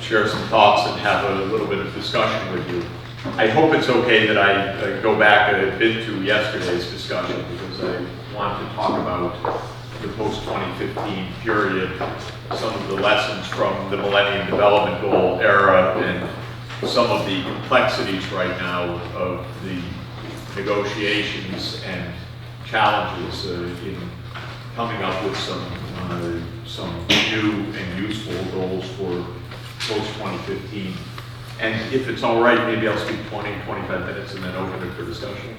share some thoughts and have a little bit of discussion with you. I hope it's okay that I go back a bit to yesterday's discussion, because I want to talk about the post-2015 period, some of the lessons from the Millennium Development Goal era, and some of the complexities right now of the negotiations and challenges in coming up with some new and useful goals for post-2015. And if it's all right, maybe I'll speak 20, 25 minutes and then open it for discussion,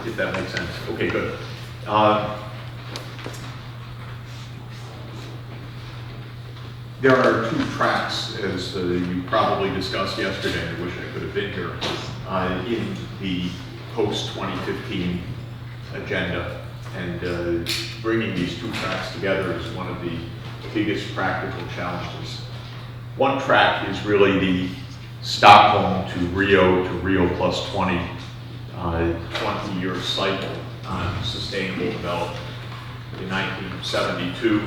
if that makes sense. Okay, good. There are two tracks, as you probably discussed yesterday. I wish I could have been here, in the post-2015 agenda. And bringing these two tracks together is one of the biggest practical challenges. One track is really the Stockholm to Rio plus 20, 20-year cycle on sustainable development. In 1972,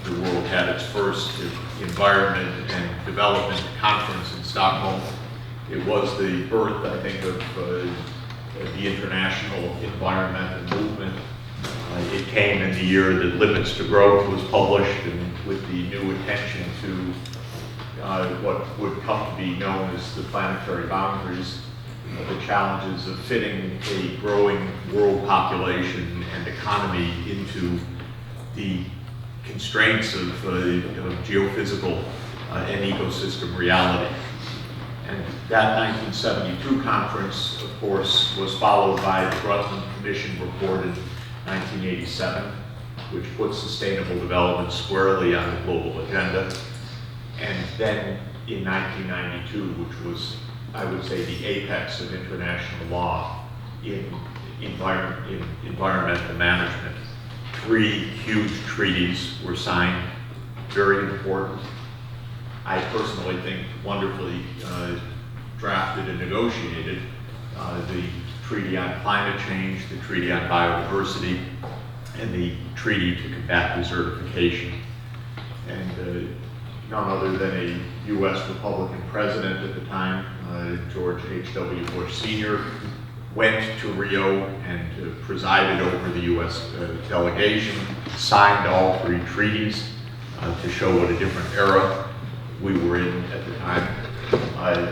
the world had its first environment and development conference in Stockholm. It was the birth, I think, of the international environmental movement. It came in the year that Limits to Growth was published, and with the new attention to what would come to be known as the planetary boundaries, the challenges of fitting a growing world population and economy into the constraints of geophysical and ecosystem reality. And that 1972 conference, of course, was followed by the Brundtland Commission report in 1987, which put sustainable development squarely on the global agenda. And then in 1992, which was, I would say, the apex of international law in environmental management, 3 huge treaties were signed, very important. I personally think wonderfully drafted and negotiated. The Treaty on Climate Change, the Treaty on Biodiversity, and the Treaty to Combat Desertification. And none other than a U.S. Republican president at the time, George H.W. Bush Sr., went to Rio and presided over the U.S. Delegation, signed all 3 treaties to show what a different era we were in at the time.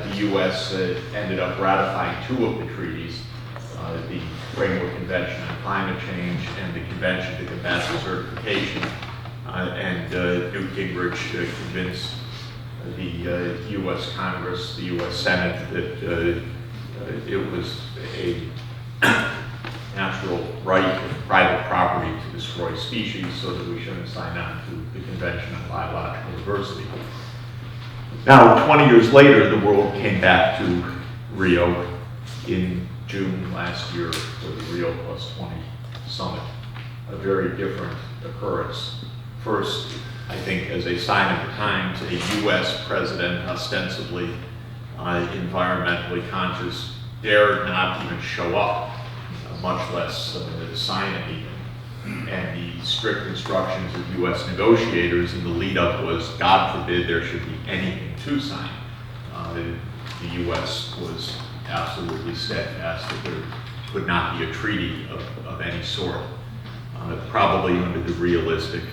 The U.S. ended up ratifying 2 of the treaties, the Framework Convention on Climate Change and the Convention to Combat Desertification. And Newt Gingrich convinced the U.S. Congress, the U.S. Senate, that it was a natural right of private property to destroy species, so that we shouldn't sign on to the Convention on Biological Diversity. Now, 20 years later, the world came back to Rio in June last year for the Rio Plus 20 summit. A very different occurrence. First, I think, as a sign of the times, a U.S. president, ostensibly environmentally conscious, dared not even show up, much less sign anything. And the strict instructions of U.S. negotiators in the lead-up was, God forbid there should be anything to sign. The U.S. was absolutely steadfast that there could not be a treaty of any sort, probably under the realistic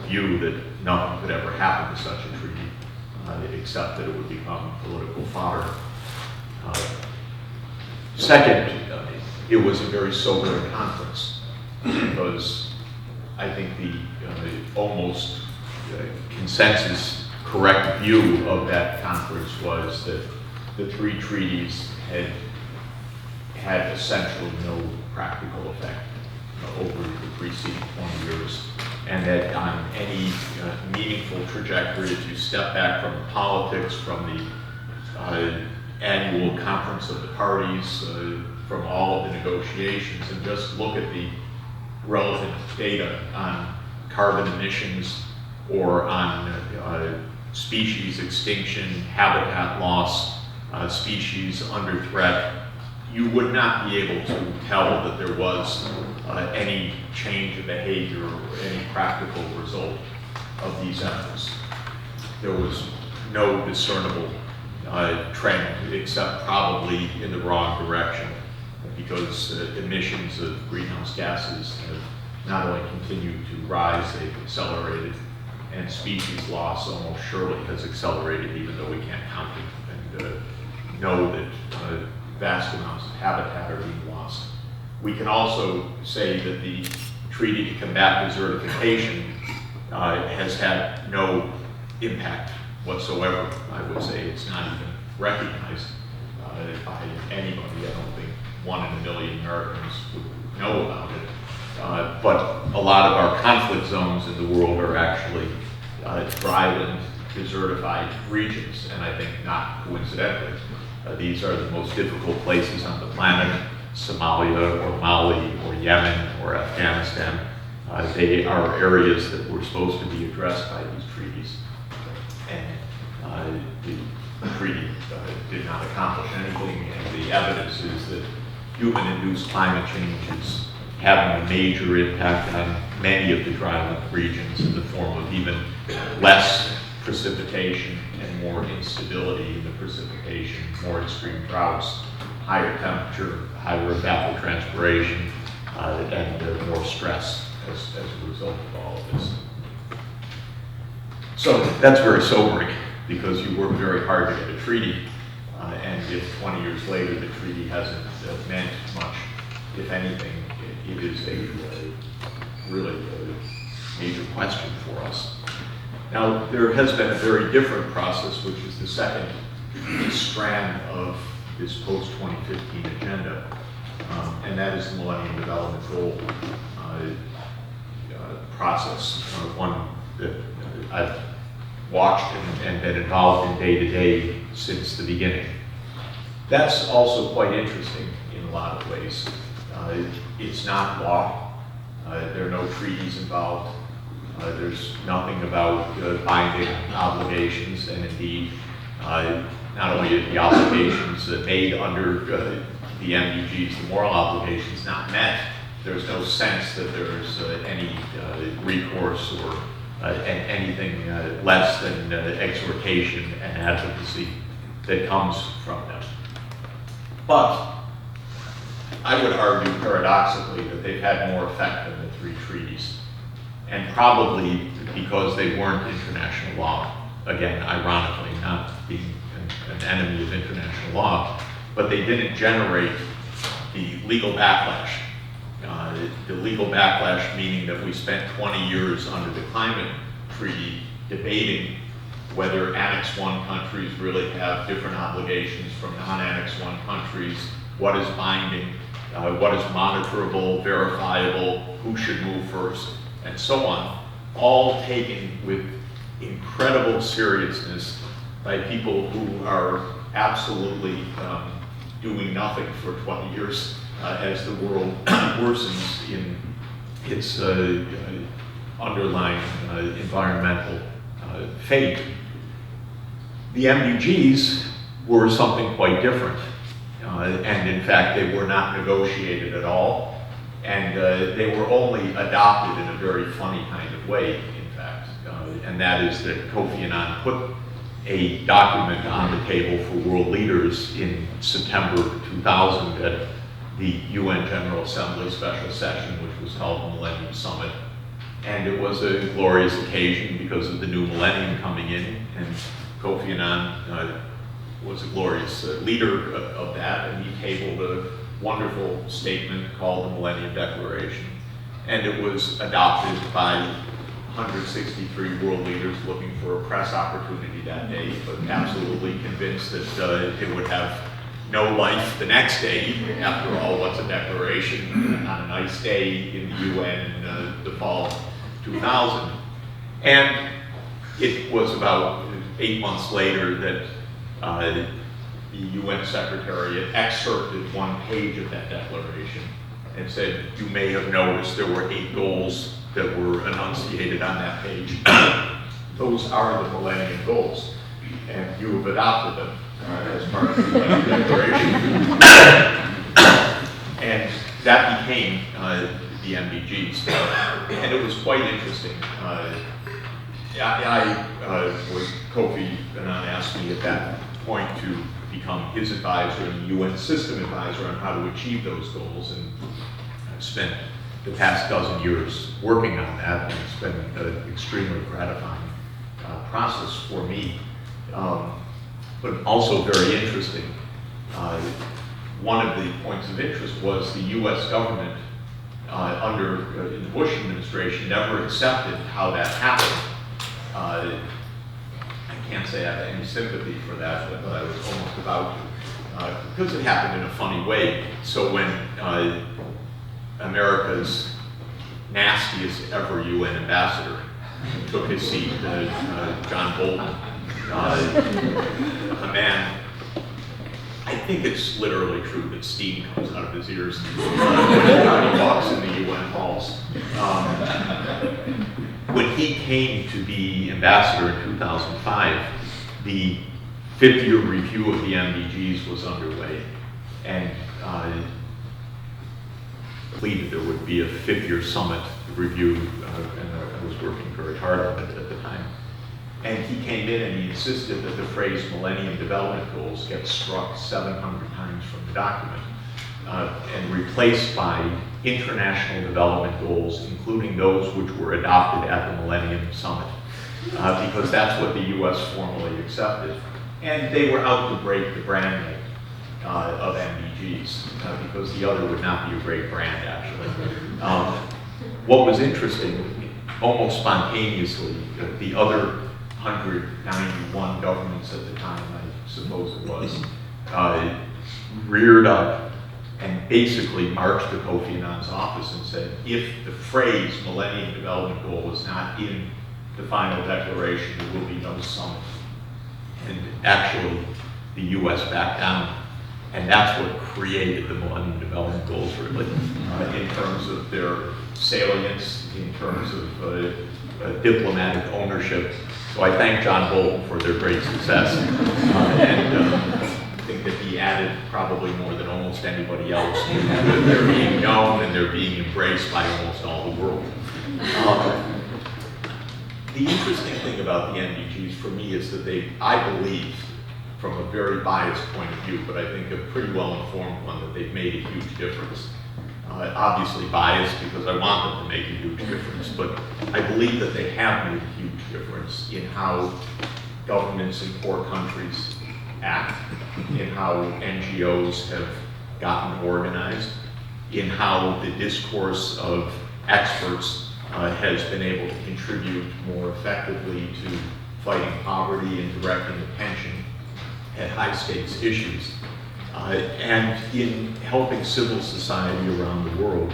view that nothing could ever happen to such a treaty, except that it would become political fodder. Second, it was a very sobering conference, because I think the almost consensus correct view of that conference was that the 3 treaties had essentially no practical effect over the preceding 20 years, and that on any meaningful trajectory, if you step back from the politics, from the annual conference of the parties, from all of the negotiations, and just look at the relevant data on carbon emissions or on species extinction, habitat loss, species under threat, you would not be able to tell that there was any change in behavior or any practical result of these efforts. there was no discernible trend, except probably in the wrong direction, because emissions of greenhouse gases have not only continued to rise, they've accelerated, and species loss almost surely has accelerated, even though we can't count it, and know that vast amounts of habitat are being lost. We can also say that the treaty to combat desertification has had no impact whatsoever. I would say it's not even recognized by anybody. I don't think 1 in a million Americans would know about it. But a lot of our conflict zones in the world are actually dry and desertified regions, and I think not coincidentally. These are the most difficult places on the planet: Somalia or Mali or Yemen or Afghanistan. They are areas that were supposed to be addressed by these treaties, and the treaty did not accomplish anything, and the evidence is that human-induced climate change is having a major impact on many of the dryland regions in the form of even less precipitation and more instability in the precipitation, more extreme droughts, higher temperature, higher evapotranspiration, and more stress as a result of all of this. So that's very sobering, because you work very hard to get a treaty, and if 20 years later the treaty hasn't meant much, if anything, it is a really major question for us. Now, there has been a very different process, which is the second strand of this post-2015 agenda, and that is the Millennium Development Goal process, one that I've watched and been involved in day-to-day since the beginning. That's also quite interesting in a lot of ways. It's not law. There are no treaties involved. There's nothing about binding obligations, and indeed, not only are the obligations made under the MDGs, the moral obligations, not met, there's no sense that there's any recourse or anything less than exhortation and advocacy that comes from them. But I would argue paradoxically that they've had more effect than the 3 treaties, and probably because they weren't international law. Again, ironically, not being an enemy of international law, but they didn't generate the legal backlash. The legal backlash meaning that we spent 20 years under the climate treaty debating whether Annex 1 countries really have different obligations from non-Annex 1 countries, what is binding, what is monitorable, verifiable, who should move first, and so on, all taken with incredible seriousness by people who are absolutely doing nothing for 20 years as the world worsens in its underlying environmental fate. The MDGs were something quite different. And in fact, they were not negotiated at all. And they were only adopted in a very funny kind of way, in fact. And that is that Kofi Annan put a document on the table for world leaders in September 2000 at the UN General Assembly special session, which was called the Millennium Summit. And it was a glorious occasion because of the new millennium coming in, and Kofi Annan was a glorious leader of that, and he tabled a wonderful statement called the Millennium Declaration. And it was adopted by 163 world leaders looking for a press opportunity that day, but absolutely convinced that it would have no life the next day. After all, what's a declaration on a nice day in the UN in the fall of 2000? And it was about 8 months later that the UN Secretariat excerpted one page of that declaration and said, you may have noticed there were 8 goals that were enunciated on that page. Those are the Millennium Goals, and you have adopted them as part of the UN Declaration. And that became the MDGs. And it was quite interesting. Kofi Annan asked me at that point to become his advisor and the UN system advisor on how to achieve those goals, and I've spent the past dozen years working on that, and it's been an extremely gratifying process for me, but also very interesting. One of the points of interest was the US government in the Bush administration never accepted how that happened. I can't say I have any sympathy for that, but I was almost about to, because it happened in a funny way. So when America's nastiest ever UN ambassador took his seat, John Bolton, a man, I think it's literally true that steam comes out of his ears when he walks in the UN halls. When he came to be ambassador in 2005, the 5th-year review of the MDGs was underway, and pleaded there would be a 5th-year summit review, and I was working very hard on it at the time. And he came in and he insisted that the phrase Millennium Development Goals get struck 700 times from the document and replaced by international development goals, including those which were adopted at the Millennium Summit, because that's what the US formally accepted. And they were out to break the brand name of MDGs, because the other would not be a great brand, actually. What was interesting, almost spontaneously, the other 191 governments at the time, I suppose it was, reared up and basically marched to Kofi Annan's office and said, if the phrase Millennium Development Goal is not in the final declaration, there will be no summit. And actually, the US backed down. And that's what created the Millennium Development Goals, really, in terms of their salience, in terms of diplomatic ownership. So I thank John Bolton for their great success. And I think that he added probably more than almost anybody else. They're being known and they're being embraced by almost all the world. The interesting thing about the MDGs for me is that I believe, from a very biased point of view, but I think a pretty well-informed one, that they've made a huge difference. Obviously biased because I want them to make a huge difference, but I believe that they have made a huge difference in how governments in poor countries act, in how NGOs have gotten organized, in how the discourse of experts has been able to contribute more effectively to fighting poverty and directing attention at high stakes issues, and in helping civil society around the world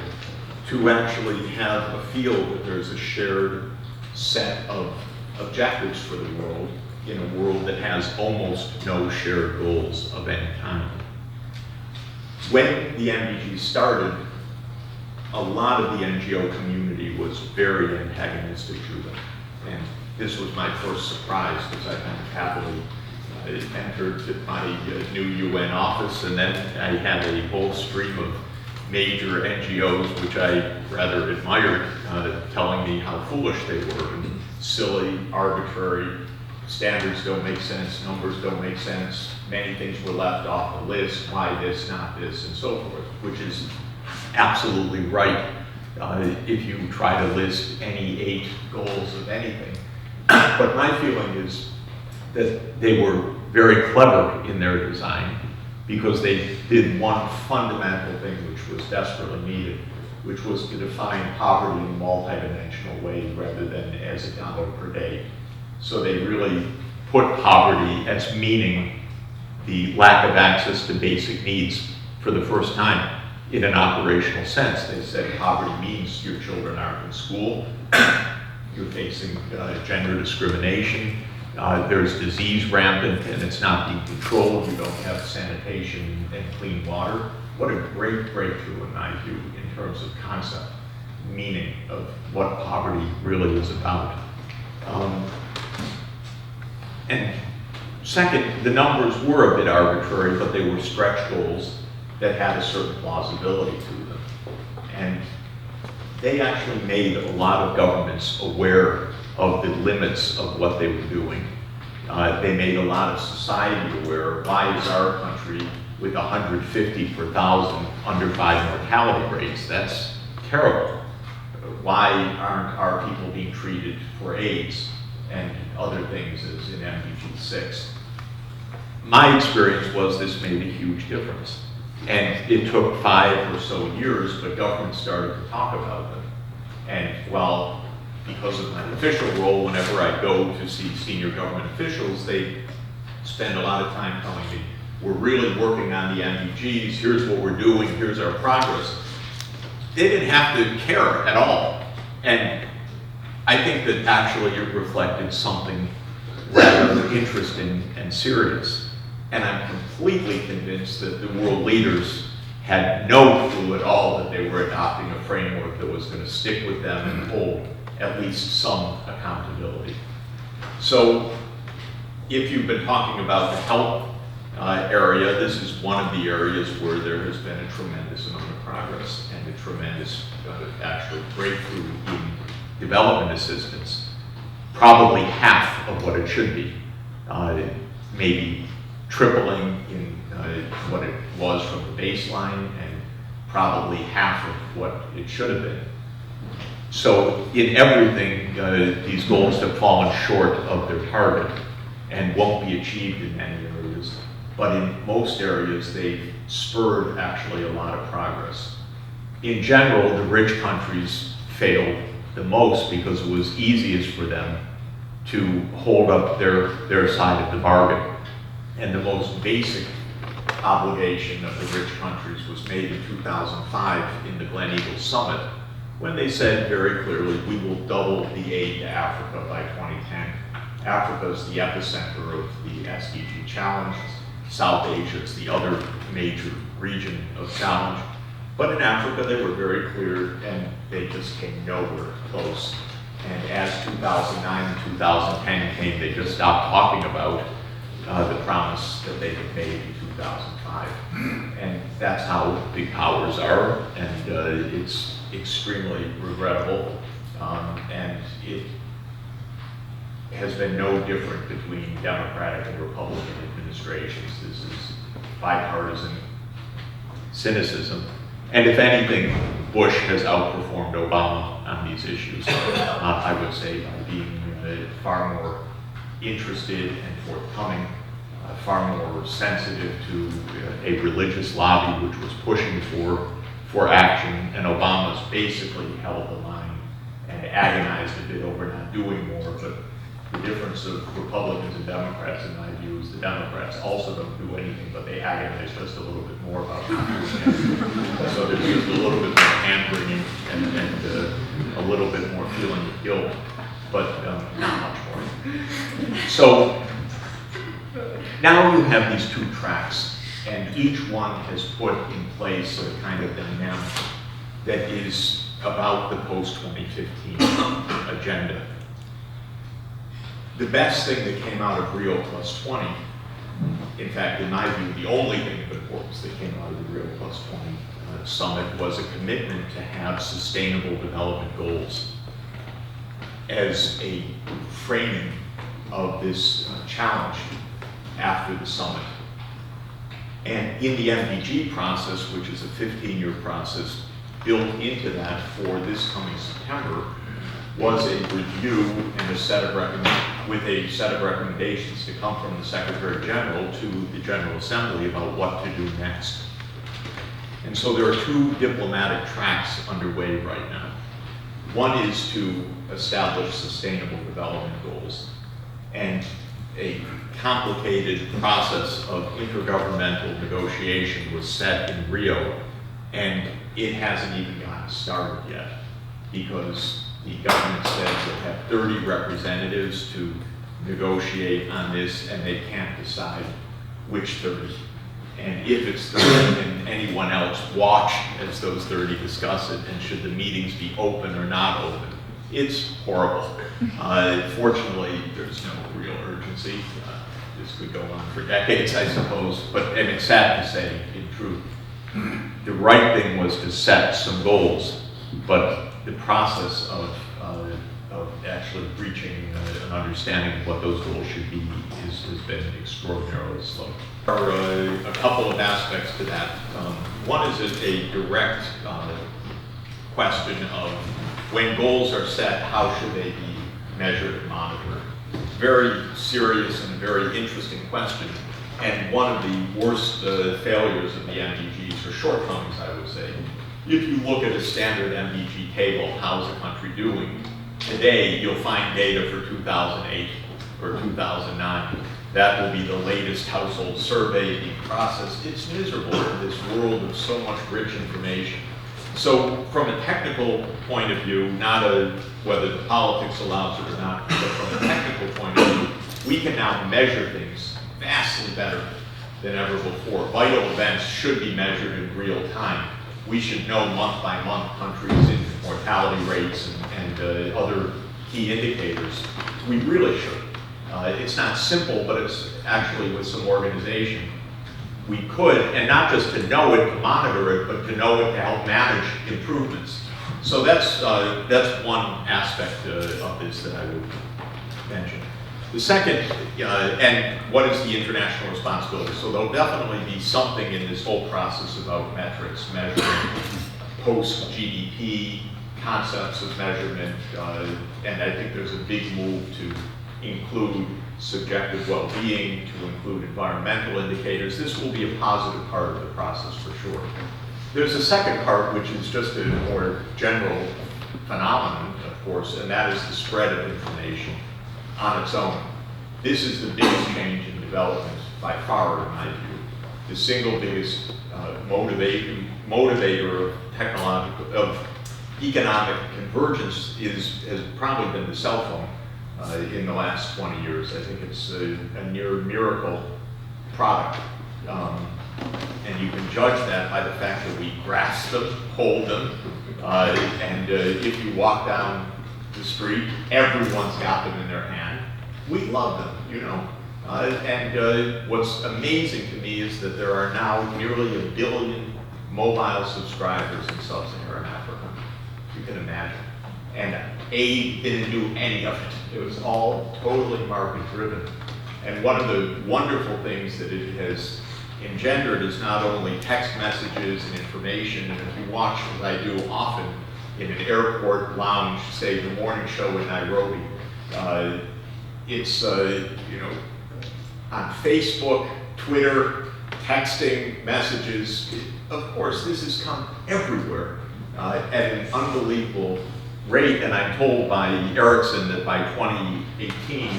to actually have a feel that there's a shared set of objectives for the world in a world that has almost no shared goals of any kind. When the MDGs started, a lot of the NGO community was very antagonistic to them. And this was my first surprise, because I've been happily entered my new UN office, and then I had a whole stream of major NGOs, which I rather admired, telling me how foolish they were, and silly, arbitrary, standards don't make sense, numbers don't make sense, many things were left off the list, why this, not this, and so forth, which is absolutely right if you try to list any 8 goals of anything. But my feeling is that they were very clever in their design, because they did one fundamental thing which was desperately needed, which was to define poverty in a multidimensional way rather than as $1 per day. So they really put poverty as meaning the lack of access to basic needs for the first time in an operational sense. They said poverty means your children aren't in school, you're facing gender discrimination, there's disease rampant and it's not being controlled, you don't have sanitation and clean water. What a great breakthrough, in my view, in terms of concept, meaning of what poverty really is about. And second, the numbers were a bit arbitrary, but they were stretch goals that had a certain plausibility to them. And they actually made a lot of governments aware of the limits of what they were doing. They made a lot of society aware. Why is our country with 150 per thousand under 5 mortality rates? That's terrible. Why aren't our people being treated for AIDS and other things as in MDG 6? My experience was this made a huge difference. And it took 5 or so years, but government started to talk about them. And while, because of my official role, whenever I go to see senior government officials, they spend a lot of time telling me, we're really working on the MDGs, here's what we're doing, here's our progress. They didn't have to care at all. And I think that actually it reflected something rather interesting and serious. And I'm completely convinced that the world leaders had no clue at all that they were adopting a framework that was going to stick with them and hold at least some accountability. So if you've been talking about the health area, this is one of the areas where there has been a tremendous amount of progress and a tremendous actual breakthrough in development assistance. Probably half of what it should be, maybe tripling in what it was from the baseline and probably half of what it should have been. So in everything, these goals have fallen short of their target and won't be achieved in many areas. But in most areas, they've spurred actually a lot of progress. In general, the rich countries failed the most because it was easiest for them to hold up their side of the bargain. And the most basic obligation of the rich countries was made in 2005 in the Gleneagles Summit, when they said very clearly, we will double the aid to Africa by 2010. Africa is the epicenter of the SDG challenge. South Asia is the other major region of challenge. But in Africa, they were very clear, and they just came nowhere close. And as 2009 and 2010 came, they just stopped talking about the promise that they had made in 2005. And that's how big powers are, and it's extremely regrettable. And it has been no different between Democratic and Republican administrations. This is bipartisan cynicism. And if anything, Bush has outperformed Obama on these issues, I would say, by being far more interested and forthcoming, far more sensitive to a religious lobby which was pushing for action, and Obama's basically held the line and agonized a bit over not doing more. But the difference of Republicans and Democrats, in my view, is the Democrats also don't do anything, but they agonize just a little bit more about not doing anything. So there's just a little bit more hand-wringing and a little bit more feeling of guilt, but not much more. So now you have these two tracks, and each one has put in place a kind of dynamic that is about the post-2015 agenda. The best thing that came out of Rio Plus 20, in fact, in my view, the only thing of importance that came out of the Rio Plus 20 summit was a commitment to have sustainable development goals as a framing of this challenge after the summit. And in the MDG process, which is a 15-year process, built into that for this coming September was a review and a set of recommendations to come from the Secretary General to the General Assembly about what to do next. And so there are two diplomatic tracks underway right now. One is to establish sustainable development goals, and a complicated process of intergovernmental negotiation was set in Rio, and it hasn't even gotten started yet, because the government says they'll have 30 representatives to negotiate on this, and they can't decide which 30. And if it's 30, then anyone else watch as those 30 discuss it, and should the meetings be open or not open. It's horrible. Fortunately, there's no real urgency. This could go on for decades, I suppose, and it's sad to say, in truth. The right thing was to set some goals, but the process of actually reaching an understanding of what those goals should be has been extraordinarily slow. There are a couple of aspects to that. One is a direct question of when goals are set, how should they be measured and monitored? Very serious and very interesting question, and one of the worst failures of the MDGs, or shortcomings, I would say. If you look at a standard MDG table, how's a country doing? Today, you'll find data for 2008 or 2009. That will be the latest household survey being processed. It's miserable in this world of so much rich information. So from a technical point of view, not whether the politics allows it or not, but from a technical point of view, we can now measure things vastly better than ever before. Vital events should be measured in real time. We should know month by month countries' in mortality rates and other key indicators. We really should. It's not simple, but it's actually with some organization. We could, and not just to know it, to monitor it, but to know it to help manage improvements. So that's one aspect of this that I would mention. The second, and what is the international responsibility? So there'll definitely be something in this whole process about metrics, measuring post-GDP concepts of measurement, and I think there's a big move to include subjective well-being, to include environmental indicators. This will be a positive part of the process for sure. There's a second part, which is just a more general phenomenon, of course, and that is the spread of information on its own. This is the biggest change in development by far, in my view. The single biggest motivator of economic convergence has probably been the cell phone in the last 20 years. I think it's a near miracle product. And you can judge that by the fact that we grasp them, hold them, and if you walk down the street, everyone's got them in their hand. We love them, you know. And what's amazing to me is that there are now nearly 1 billion mobile subscribers in sub-Saharan Africa. You can imagine. And aid didn't do any of it. It was all totally market-driven. And one of the wonderful things that it has engendered is not only text messages and information, and if you watch, as I do often, in an airport lounge, say the morning show in Nairobi, it's, you know, on Facebook, Twitter, texting, messages. Of course, this has come everywhere at an unbelievable rate, and I'm told by Ericsson that by 2018,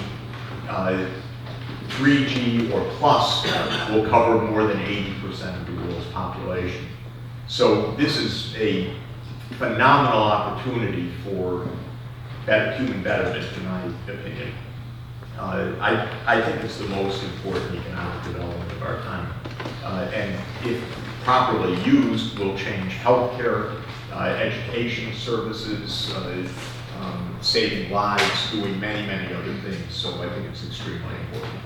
3G or plus will cover more than 80% of the world's population. So this is a phenomenal opportunity for human betterment, in my opinion. I think it's the most important economic development of our time. And if properly used, will change healthcare, education services, saving lives, doing many, many other things. So I think it's extremely important.